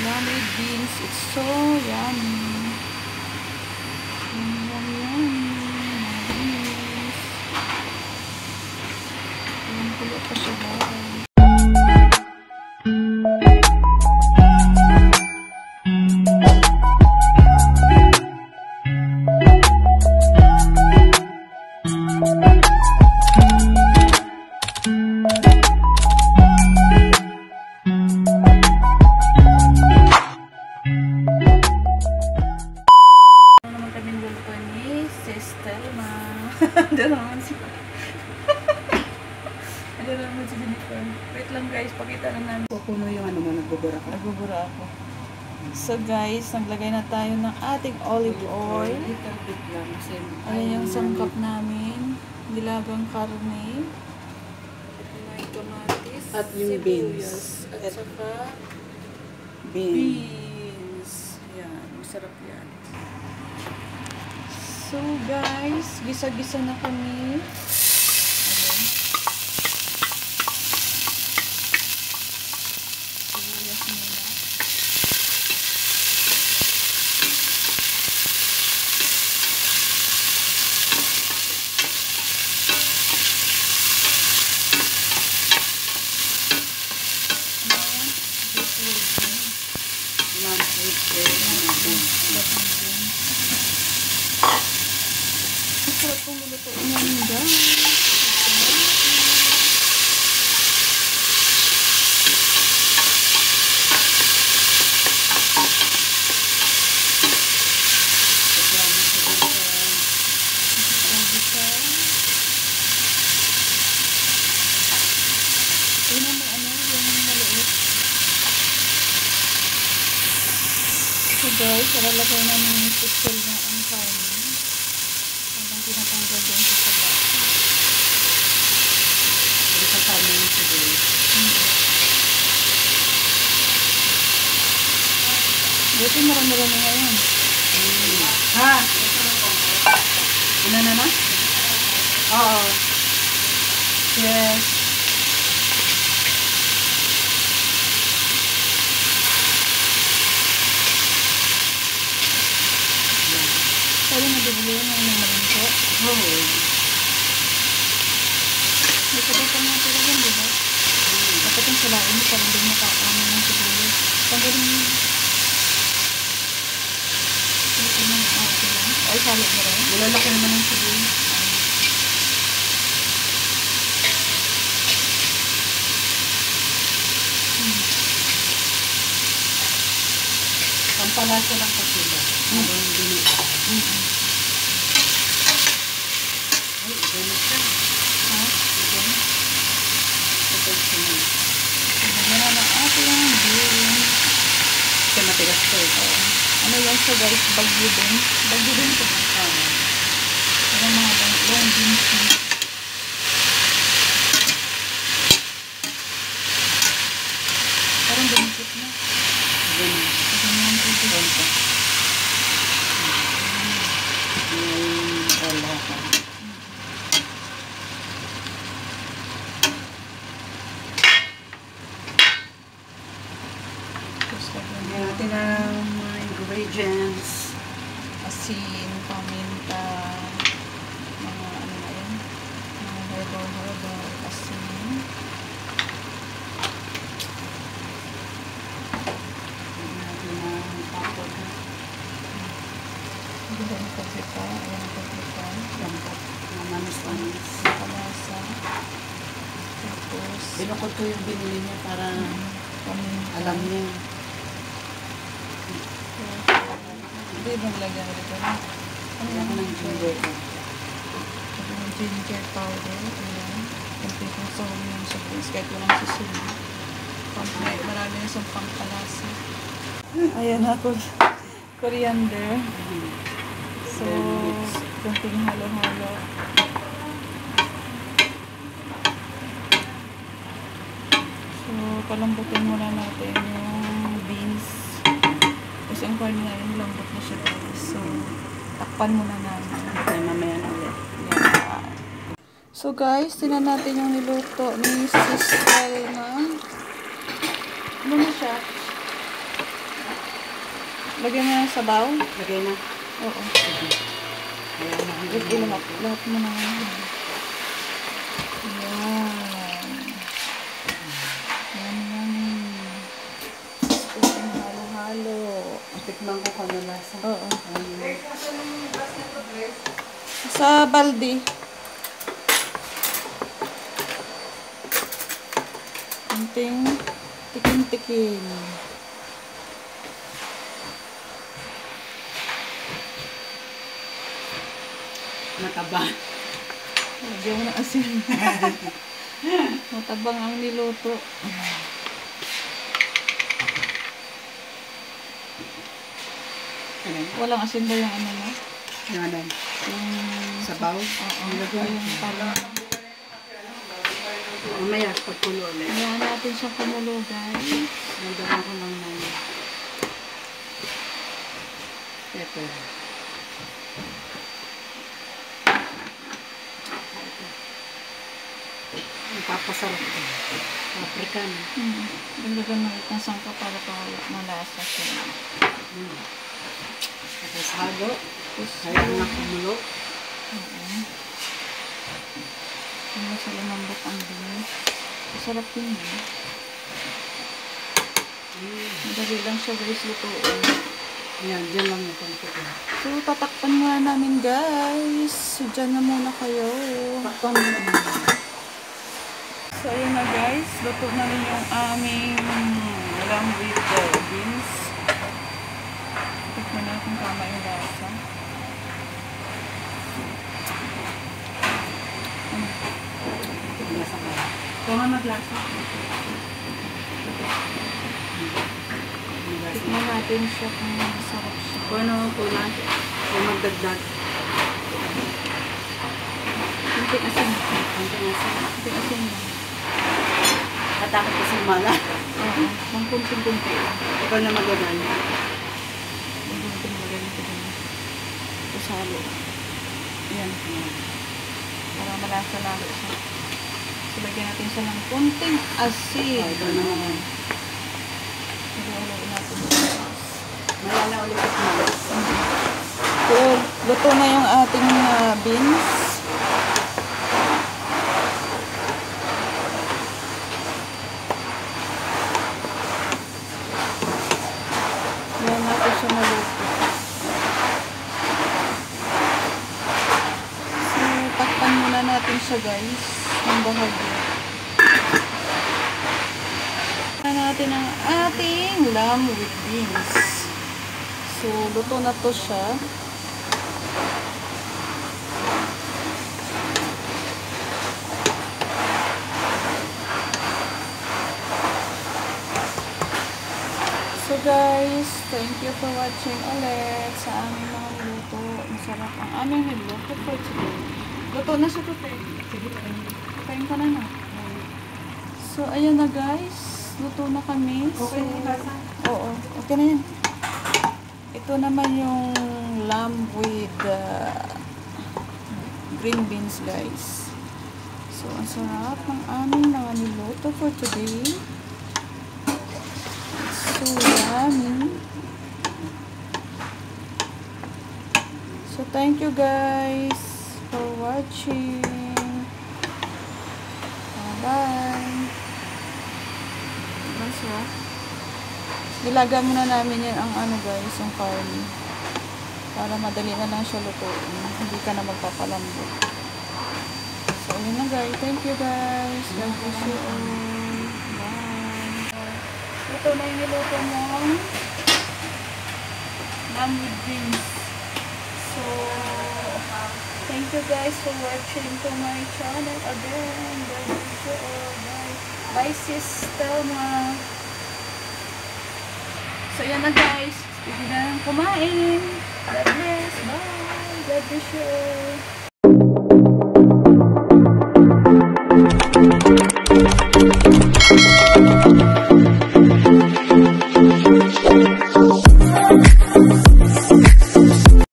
Lamig beans. It's so yummy. Yummy, yummy, yummy. Mabilis. Ayan, kulo pa siya guys. Ano naman si ano naman si Jennifer. Wait lang guys, pakita lang namin. Pupuno yung ano mo, nagbubura ka. Nagbubura ako. So guys, naglagay na tayo ng ating olive oil. Little bit lang. Ayan yung sangkap namin. Nilagang karne. May kamatis. At yung beans. At saka Beans. beans. Yan, masarap yan. So guys, gisa-gisa na kami. Ayan. Sibuyas muna. Masarap pong lulutuin namin guys. Ayun naman ano, yung maliit. So guys, lalagay namin yung pistol na ang karne. Habang tinatanggal doon sa saba. Hindi kasama yung sibuyas. Buti marami-rami ngayon. Ha? Ano na? Oo. Yes. Pwede na bibili yun ng malinso. Oo. May sabay nga pala yun, diba? Dapat yung salain mo parang din makakama ng sibuyas. Tanggalin mo yun. Ito na ako lang. O, isali mo rin. Malalaki naman ang sibuyas. Pampalasa lang kasi ba? Habang binita. Ay, ganit ka. Ha? Ganit. Kapag sinay. Lagyan na ng ating beans. Kasi matigas ko eh. Ano yan siya guys? Bagyo din. Bagyo din ito. Pero mga long beans na. Parang benefit na. Ganit. Ganyan po ito. Ganito. May wala ka. Tapos lagyan Lagyan natin ang mga ingredients. asin, paminta, mga ano na yan, mga herbal, asin. Lagyan natin ang tapos. Hindi na paprika, ayan ang paprika, Lambot. Manis-manis. kalasa, tapos Binukod ko yung binili niya para paminta. alam niya. Hindi ba nilagyan ko dito? Ano Kaya ko ng ginger. yung ginger powder, ayan. Complete yung sahog yung sa beans, kahit walang sisili. Marami na sa pampalasa. Ayan ako, coriander. So, kunting halo-halo. So, palambutin muna natin yung beans. Kasi ang karne na yun, lambot na siya guys. So, takpan muna namin. Ay, mamaya na ulit. Yan. So guys, tinan natin yung niluto ni Sis Elma. Ano na siya? Lagyan mo ng sabaw. Lagay na. Oo. Ayan na. Lahat mo na ngayon. Yan. Yan. Kunting halo-halo. Tikman ko kung ano lasa. Oo. Sa balde. Kunting tikim-tikim. Mataba. Lagyan mo ng asin. Matabang ang niluto. Ayan. Walang asin ba yung ano mo? Yung ano? Yung Sabaw? Oo. Nilagyan. Yung parang. Mamaya, pagkulo ulit. Ayan natin siya kumulo, guys. Nagdagan ko lang ng pepper. Papasarap ito. Paprika na. Dagdagan mo ng sangka para malasa siya. Tapos hago. Tapos, Kaya na kumulo. oo. Kaya sa lumambot ang bilis. Masarap din yun. Madali lang siya, guys, lutuin. Ayan, dyan lang yung pangkulo. So, tatakpan muna namin, guys. So, dyan na muna kayo. Takpan mo naman. So, ayun na, guys. Luto na rin yung aming lamb with beans. Tikman na kung tama yung lasa. Lasa ka. Ito nga maglasa. Tikman natin siya kung masarap siya. Kung ano kulang, kung magdagdag. Kunting asin. Konting asin. Kunting asin lang. Katakot ko sa mala. Oo. Mang kunting-kunti lang. Ikaw na magagal. Ang kunting-kunti ko din. Ito salo. Ayan. Para malasa lalo siya. So, lagyan natin siya ng kunting asin. Ito na naman. Haluin natin. Malala ulit at malas. So, luto na yung ating beans. Yan natin siya maluto. So, takpan muna natin siya, guys. Ang bahagya. Takpan natin ang ating lamb with beans. So, luto na to siya. So guys, thank you for watching ulit sa aming mga niluto. Masarap ang aming niluto for today. Luto na siya today. Sige, patayin ka na na. So, ayan na guys. Luto na kami. Okay na yung lasa? Oo, okay na yan. Ito naman yung lamb with green beans guys. So, ang sarap ng aming mga niluto for today. So yummy. So thank you guys for watching. Bye. Masarap. Nilaga muna namin yan ang ano guys, yung carne. Para madali na lang siya lutuin. Hindi ka na magpapalambot. So yun na guys. Thank you guys. God bless you all. Ito na yung niluto mong lamb with beans. So, thank you guys for watching to my channel again. God bless you all. Bye. Bye, sis Thelma. So, yan na guys. Pwede na kumain. God bless. Bye. God bless you all.